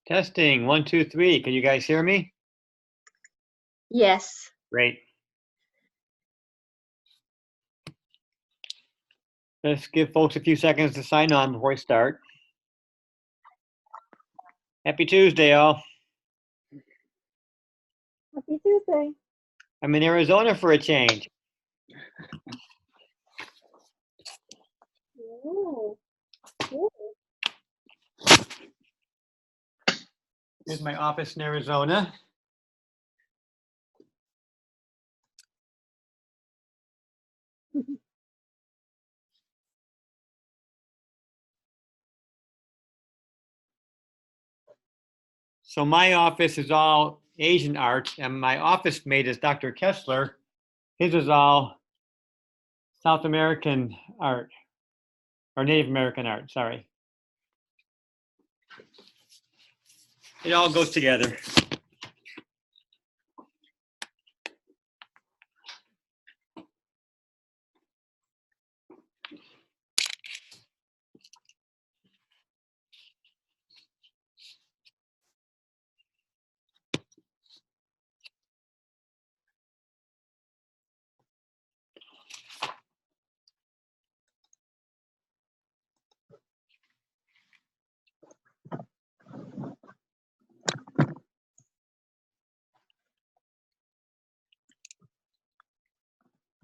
Testing, 1, 2, 3. Can you guys hear me? Yes. Great. Let's give folks a few seconds to sign on before we start. Happy Tuesday, all. Happy Tuesday. I'm in Arizona for a change. Ooh. Ooh. Here's my office in Arizona. So my office is all Asian art, and my office mate is Dr. Kessler. His is all South American art, or Native American art, sorry. It all goes together.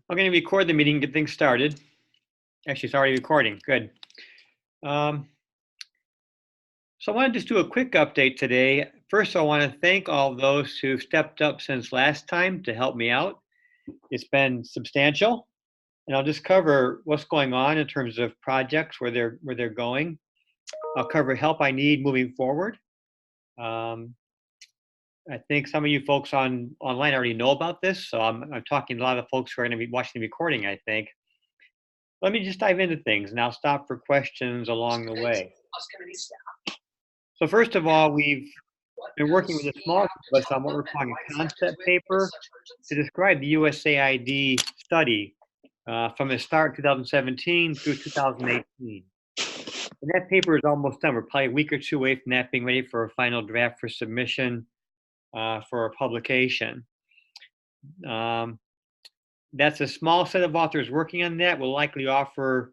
I'm going to record the meeting, get things started. Actually, it's already recording. Good. So I want to just do a quick update today. First, I want to thank all those who stepped up since last time to help me out. It's been substantial, and I'll just cover what's going on in terms of projects, where they're going. I'll cover help I need moving forward. I think some of you folks online already know about this, so I'm talking to a lot of folks who are going to be watching the recording, I think. Let me just dive into things, and I'll stop for questions along the way. So first of all, we've been working with a small group of us on what we're calling a concept paper to describe the USAID study from the start 2017 through 2018. And that paper is almost done. We're probably a week or two away from that being ready for a final draft for submission for a publication. That's a small set of authors working on that. We'll likely offer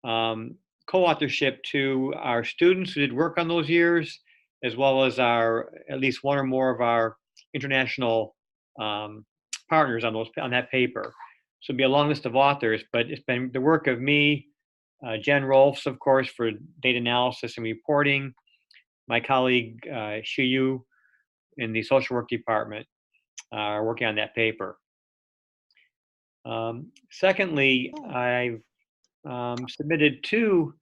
co-authorship to our students who did work on those years, as well as at least one or more of our international partners on that paper. So it'll be a long list of authors, but it's been the work of me, Jen Rolfs, of course, for data analysis and reporting, my colleague Shi Yu in the social work department are working on that paper. Secondly, I've submitted 2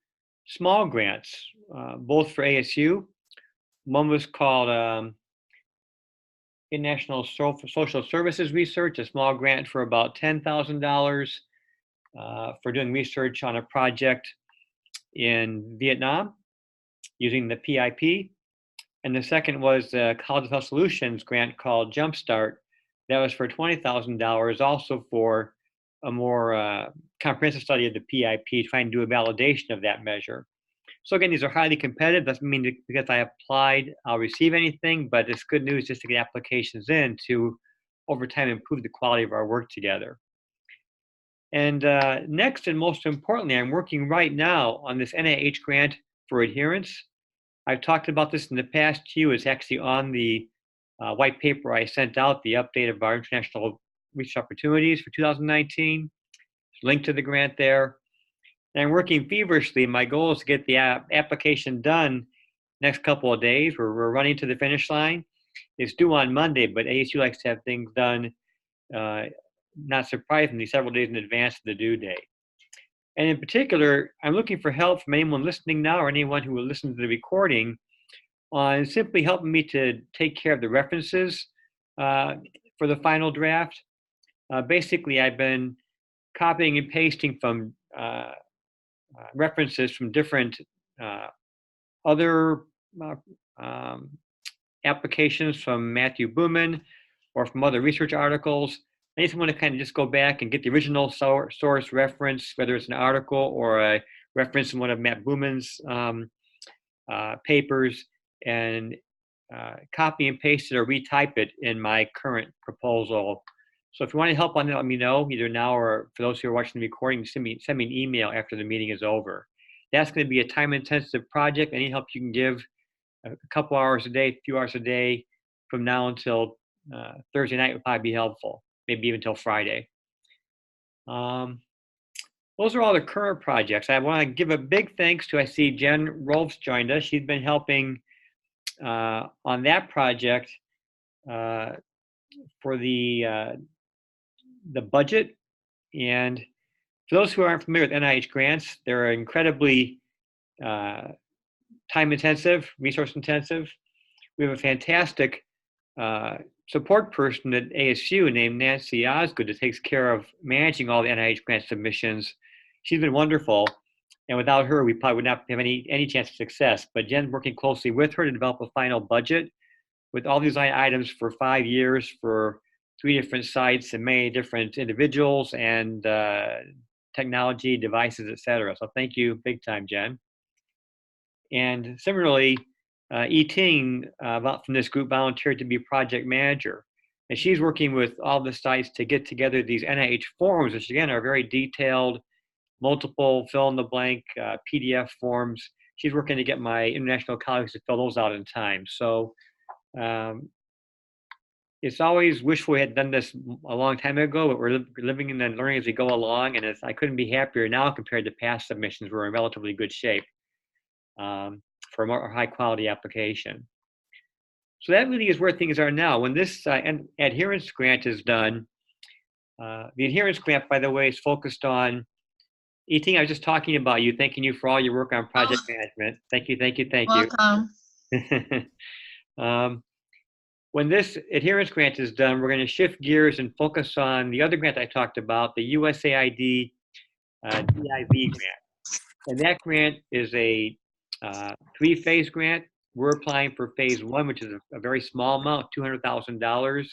small grants, both for ASU. One was called International Social Services Research, a small grant for about $10,000 for doing research on a project in Vietnam using the PIP. And the second was the College of Health Solutions grant called Jumpstart. That was for $20,000, also for a more comprehensive study of the PIP, trying to do a validation of that measure. So again, these are highly competitive. Doesn't mean that because I applied, I'll receive anything, but it's good news just to get applications in to, over time, improve the quality of our work together. And next, and most importantly, I'm working right now on this NIH grant for adherence. I've talked about this in the past to you. It's actually on the white paper I sent out, the update of our international research opportunities for 2019. Link to the grant there. And I'm working feverishly. My goal is to get the application done next couple of days. We're running to the finish line. It's due on Monday, but ASU likes to have things done, not surprisingly, several days in advance of the due date. And in particular, I'm looking for help from anyone listening now or anyone who will listen to the recording on simply helping me to take care of the references for the final draft. Basically, I've been copying and pasting from references from different other applications from Matthew Booman or from other research articles. I just want to kind of just go back and get the original source reference, whether it's an article or a reference in one of Matt Booman's papers, and copy and paste it or retype it in my current proposal. So if you want to help on that, let me know either now or for those who are watching the recording, send me an email after the meeting is over. That's going to be a time-intensive project. Any help you can give, a couple hours a day, a few hours a day from now until Thursday night would probably be helpful, maybe even until Friday. Those are all the current projects. I want to give a big thanks to, I see Jen Rolfs joined us. She's been helping on that project for the budget. And for those who aren't familiar with NIH grants, they're incredibly time intensive, resource intensive. We have a fantastic support person at ASU named Nancy Osgood that takes care of managing all the NIH grant submissions. She's been wonderful. And without her, we probably would not have any chance of success. But Jen's working closely with her to develop a final budget with all these line items for 5 years for 3 different sites and many different individuals and technology, devices, et cetera. So thank you big time, Jen. And similarly, Yi Ting from this group volunteered to be project manager. And she's working with all the sites to get together these NIH forms, which again are very detailed, multiple fill-in-the-blank PDF forms. She's working to get my international colleagues to fill those out in time. So it's always wishful we had done this a long time ago, but we're living and learning as we go along. And I couldn't be happier now compared to past submissions. We're in relatively good shape for a more high-quality application. So that really is where things are now. When this adherence grant is done, the adherence grant, by the way, is focused on Yi-Ting, I was just talking about you, thanking you for all your work on project management. Thank you, thank you, thank you. Welcome. When this adherence grant is done, we're going to shift gears and focus on the other grant I talked about, the USAID DIV grant. And that grant is a 3-phase grant. We're applying for phase 1, which is a very small amount, $200,000.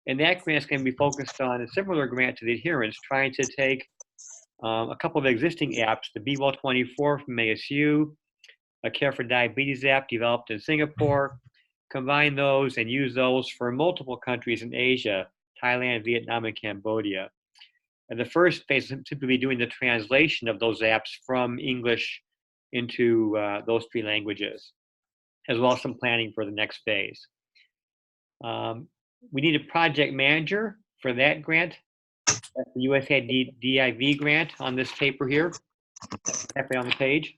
And that grant is going to be focused on a similar grant to the adherence, trying to take a couple of existing apps, the BeWell24 from ASU, a Care for Diabetes app developed in Singapore, combine those and use those for multiple countries in Asia, Thailand, Vietnam, and Cambodia. And the first phase is simply be doing the translation of those apps from English into those 3 languages, as well as some planning for the next phase. We need a project manager for that grant. That's the USAID DIV grant on this paper here, halfway on the page.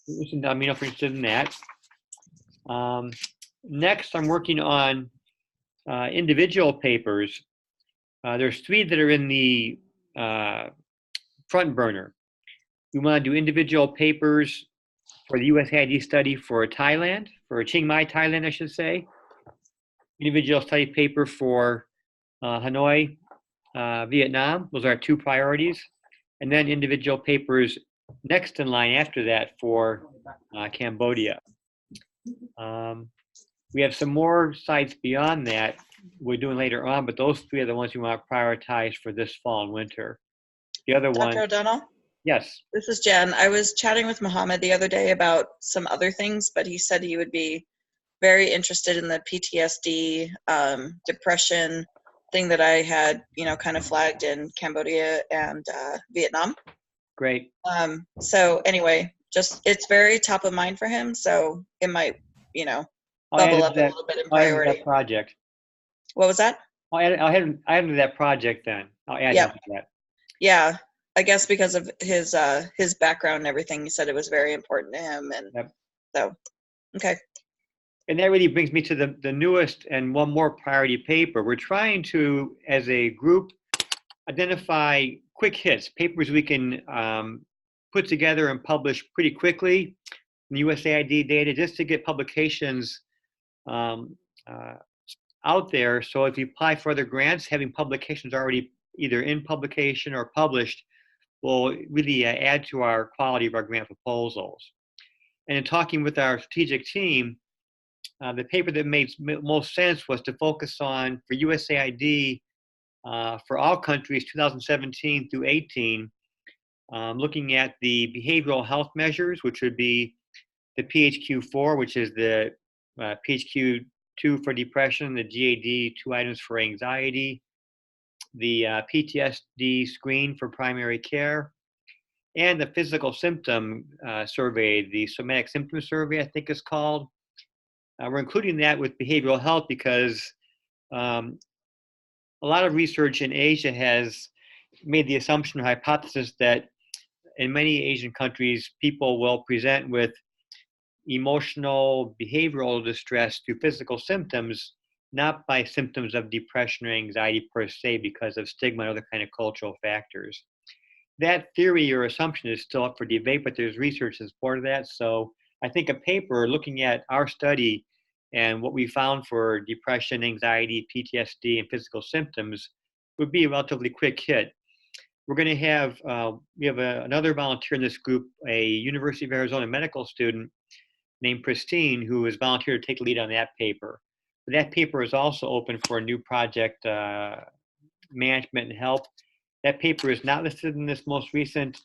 Let me know if you're interested in that. Next, I'm working on individual papers. There's 3 that are in the front burner. We want to do individual papers for the USAID study for Thailand, for Chiang Mai, Thailand, I should say. Individual study paper for Hanoi, Vietnam. Those are our 2 priorities. And then individual papers next in line after that for Cambodia. We have some more sites beyond that we're doing later on, but those 3 are the ones we want to prioritize for this fall and winter. The other one. Dr. O'Donnell? Yes. This is Jen. I was chatting with Mohammed the other day about some other things, but he said he would be very interested in the PTSD, depression thing that I had, kind of flagged in Cambodia and Vietnam. Great. So anyway, it's very top of mind for him. So it might, bubble up a little bit in priority. That project. What was that? I'll add him to that project then. I'll add him to that. Yeah. I guess because of his background and everything, he said it was very important to him. And so, okay. And that really brings me to the newest and one more priority paper. We're trying to, as a group, identify quick hits, papers we can put together and publish pretty quickly in USAID data, just to get publications out there. So if you apply for other grants, having publications already either in publication or published will really add to our quality of our grant proposals. And in talking with our strategic team, the paper that made most sense was to focus on, for USAID, for all countries, 2017 through 18, looking at the behavioral health measures, which would be the PHQ-4, which is the PHQ-2 for depression, the GAD, 2 items for anxiety, the PTSD screen for primary care, and the physical symptom survey, the somatic symptom survey, I think it's called. We're including that with behavioral health because a lot of research in Asia has made the assumption or hypothesis that in many Asian countries, people will present with emotional, behavioral distress through physical symptoms, not by symptoms of depression or anxiety per se because of stigma and other kind of cultural factors. That theory or assumption is still up for debate, but there's research in support of that. So I think a paper looking at our study and what we found for depression, anxiety, PTSD, and physical symptoms would be a relatively quick hit. We're going to have, we have another volunteer in this group, a University of Arizona medical student named Christine, who has volunteered to take the lead on that paper. But that paper is also open for a new project management and help. That paper is not listed in this most recent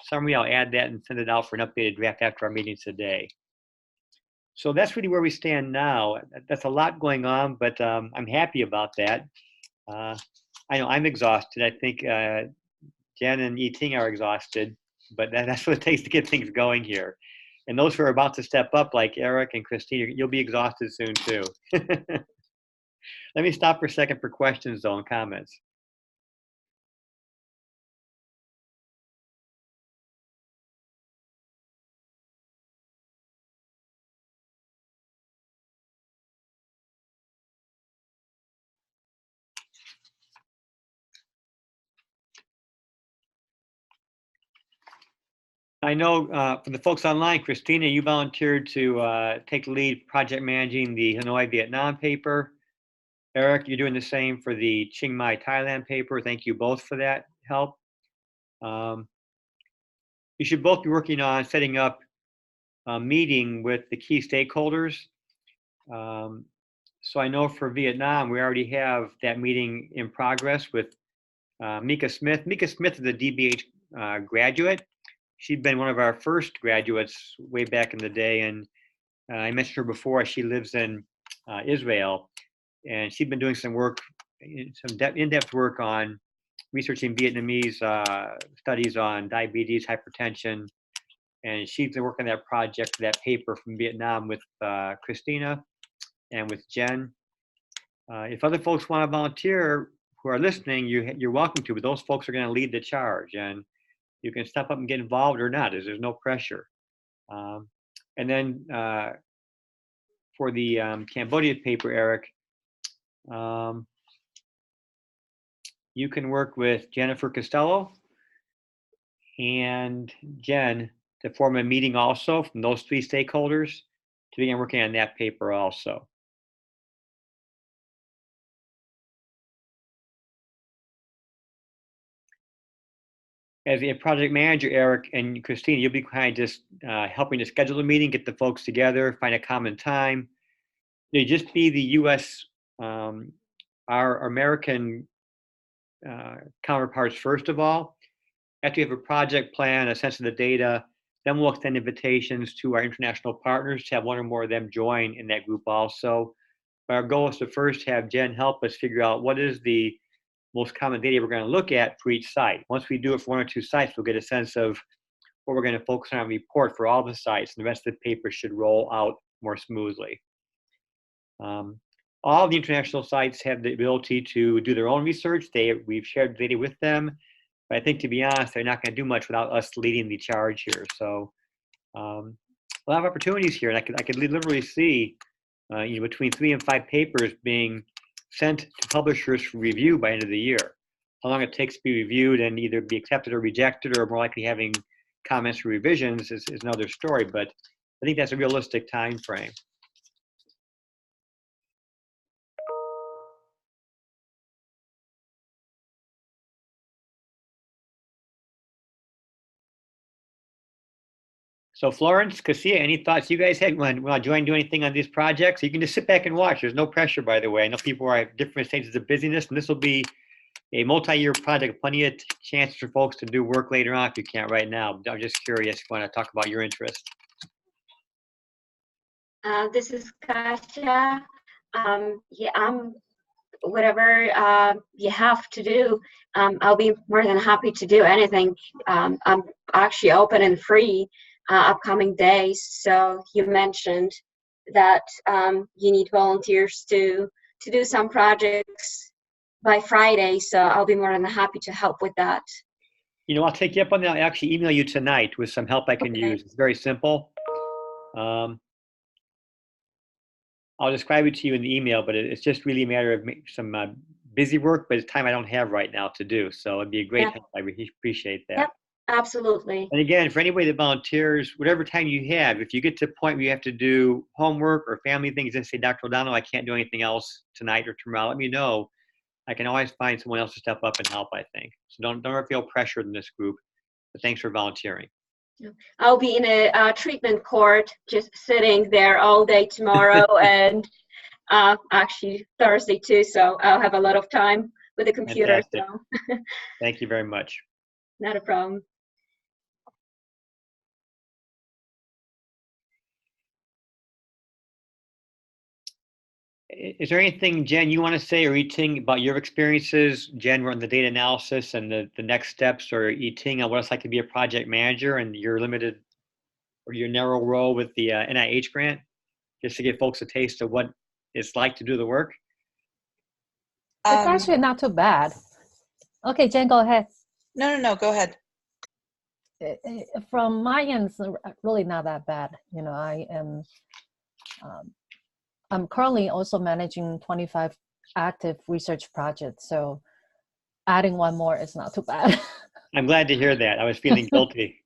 summary. I'll add that and send it out for an updated draft after our meeting today. So that's really where we stand now. That's a lot going on, but I'm happy about that. I know I'm exhausted. I think Jen and Yiting are exhausted, but that's what it takes to get things going here. And those who are about to step up, like Eric and Christine, you'll be exhausted soon too. Let me stop for a second for questions though and comments. I know for the folks online, Christina, you volunteered to take the lead project managing the Hanoi Vietnam paper. Eric, you're doing the same for the Chiang Mai Thailand paper. Thank you both for that help. You should both be working on setting up a meeting with the key stakeholders. So I know for Vietnam, we already have that meeting in progress with Mika Smith. Mika Smith is a DBH graduate. She'd been one of our first graduates way back in the day, and I mentioned her before. She lives in Israel, and she'd been doing some work, some in-depth work on researching Vietnamese studies on diabetes, hypertension, and she's been working on that project, that paper from Vietnam with Christina and with Jen. If other folks want to volunteer who are listening, you're welcome to, but those folks are going to lead the charge, and you can step up and get involved or not. There's no pressure. And then for the Cambodia paper, Eric, you can work with Jennifer Costello and Jen to form a meeting also from those 3 stakeholders to begin working on that paper also. As a project manager, Eric and Christina, you'll be kind of just helping to schedule a meeting, get the folks together, find a common time. They just be the U.S., our American counterparts first of all. After you have a project plan, a sense of the data, then we'll extend invitations to our international partners to have one or more of them join in that group also. But our goal is to first have Jen help us figure out what is the most common data we're going to look at for each site. Once we do it for 1 or 2 sites, we'll get a sense of what we're going to focus on a report for all the sites, and the rest of the paper should roll out more smoothly. All the international sites have the ability to do their own research. We've shared data with them, but I think, to be honest, they're not going to do much without us leading the charge here. So a lot of opportunities here, and I could literally see between 3 and 5 papers being sent to publishers for review by end of the year. How long it takes to be reviewed and either be accepted or rejected, or more likely having comments or revisions is another story, but I think that's a realistic time frame. So Florence, Cassia, any thoughts you guys had? Want to join, do anything on these projects? You can just sit back and watch. There's no pressure, by the way. I know people are at different stages of busyness, and this will be a multi-year project, plenty of chances for folks to do work later on if you can't right now. I'm just curious if you want to talk about your interest. This is Kasia. Yeah, whatever you have to do, I'll be more than happy to do anything. I'm actually open and free upcoming days. So you mentioned that you need volunteers to do some projects by Friday. So I'll be more than happy to help with that. I'll take you up on that. I'll actually email you tonight with some help I can Okay. use. It's very simple. I'll describe it to you in the email, but it's just really a matter of some busy work, but it's time I don't have right now to do. So it'd be a great help. I really appreciate that. Yep, absolutely. And again, for anybody that volunteers, whatever time you have, if you get to the point where you have to do homework or family things and say, Dr. O'Donnell, I can't do anything else tonight or tomorrow, let me know. I can always find someone else to step up and help, I think. So don't ever feel pressured in this group, but thanks for volunteering. I'll be in a treatment court, just sitting there all day tomorrow and actually Thursday too. So I'll have a lot of time with the computer. Fantastic. So Thank you very much. not a problem. Is there anything, Jen, you want to say or Yi-Ting about your experiences? Jen, we're on the data analysis and the next steps, or Yi-Ting on what it's like to be a project manager and your limited or your narrow role with the NIH grant, just to give folks a taste of what it's like to do the work? It's actually not too bad. Okay, Jen, go ahead. No, go ahead. From my end, it's really not that bad. I'm currently also managing 25 active research projects, so adding one more is not too bad. I'm glad to hear that. I was feeling guilty.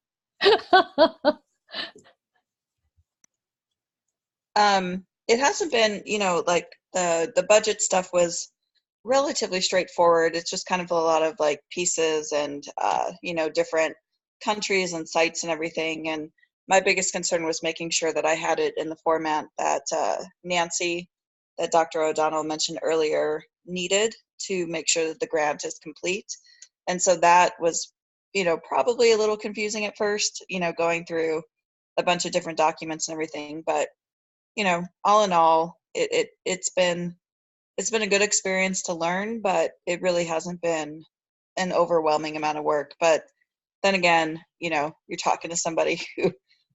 It hasn't been, like the budget stuff was relatively straightforward. It's just kind of a lot of like pieces and, different countries and sites and everything. And my biggest concern was making sure that I had it in the format that Nancy, that Dr. O'Donnell mentioned earlier, needed to make sure that the grant is complete. And so that was, probably a little confusing at first, going through a bunch of different documents and everything. But, all in all, it's been a good experience to learn, but it really hasn't been an overwhelming amount of work. But then again, you're talking to somebody who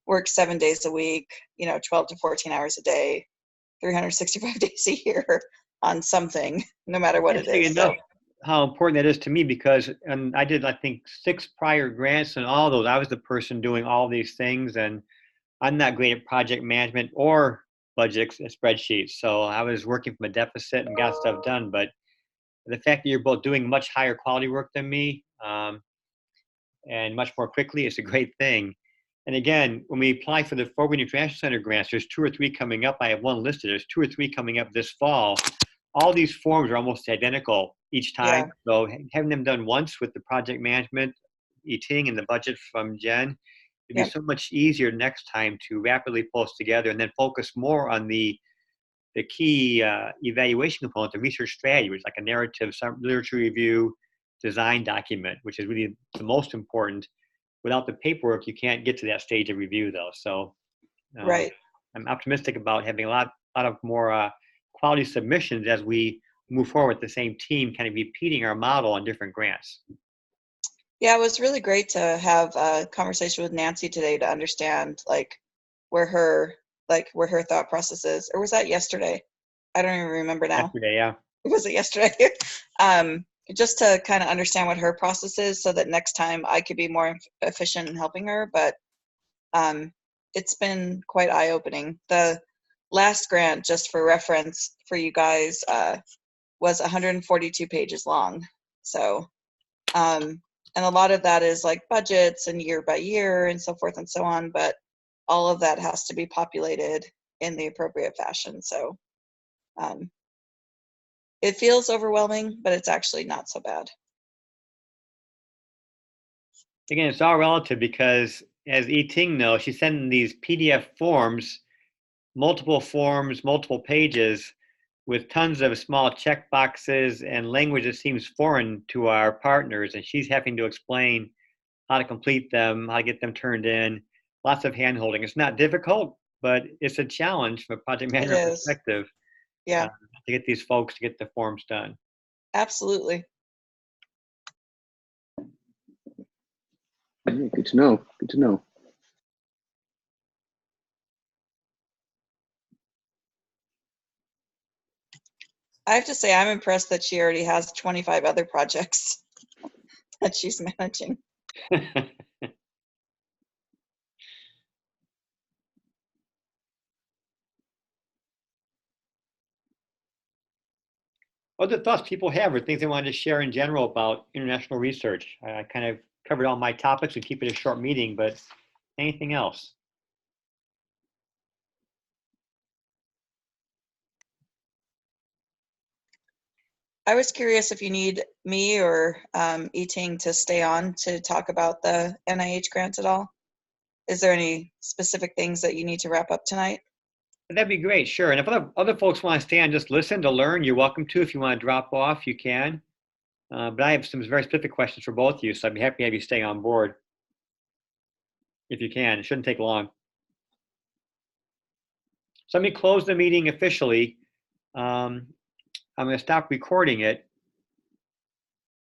works 7 days a week, 12 to 14 hours a day, 365 days a year on something, no matter what it is. You know how important that is to me, because I did, I think, 6 prior grants, and all those, I was the person doing all these things, and I'm not great at project management or budget spreadsheets. So I was working from a deficit and got stuff done. But the fact that you're both doing much higher quality work than me and much more quickly is a great thing. And again, when we apply for the Forward International Center grants, there's 2 or 3 coming up. I have one listed. There's 2 or 3 coming up this fall. All these forms are almost identical each time. Yeah. So having them done once with the project management, Yi-Ting, and the budget from Jen, it'd be so much easier next time to rapidly post together and then focus more on the key evaluation component, the research strategy, which is like a narrative, some literature review, design document, which is really the most important. Without the paperwork, you can't get to that stage of review, though. So, right. I'm optimistic about having a lot of more quality submissions as we move forward with the same team, kind of repeating our model on different grants. Yeah, it was really great to have a conversation with Nancy today to understand where her thought process is. Or was that yesterday? I don't even remember now. Yesterday, yeah. Was it yesterday? Just to kind of understand what her process is, so that next time I could be more efficient in helping her. But it's been quite eye-opening. The last grant, just for reference for you guys, was 142 pages long. So, and a lot of that is like budgets and year by year and so forth and so on. But all of that has to be populated in the appropriate fashion. So it feels overwhelming, but it's actually not so bad. Again, it's all relative, because as Yi-Ting knows, she's sending these PDF forms, multiple pages, with tons of small check boxes and language that seems foreign to our partners. And she's having to explain how to complete them, how to get them turned in, lots of hand-holding. It's not difficult, but it's a challenge from a project It manager is. perspective Yeah, to get these folks to get the forms done. absolutely. Yeah, good to know. Good to know. I have to say, I'm impressed that she already has 25 other projects that she's managing. Other thoughts people have or things they wanted to share in general about international research? I kind of covered all my topics and keep it a short meeting, but anything else? I was curious if you need me or Eting to stay on to talk about the NIH grants at all. Is there any specific things that you need to wrap up tonight? That'd be great, sure. And if other folks want to stay and just listen to learn, you're welcome to. If you want to drop off, you can. But I have some very specific questions for both of you, so I'd be happy to have you stay on board if you can. It shouldn't take long. So let me close the meeting officially. I'm going to stop recording it.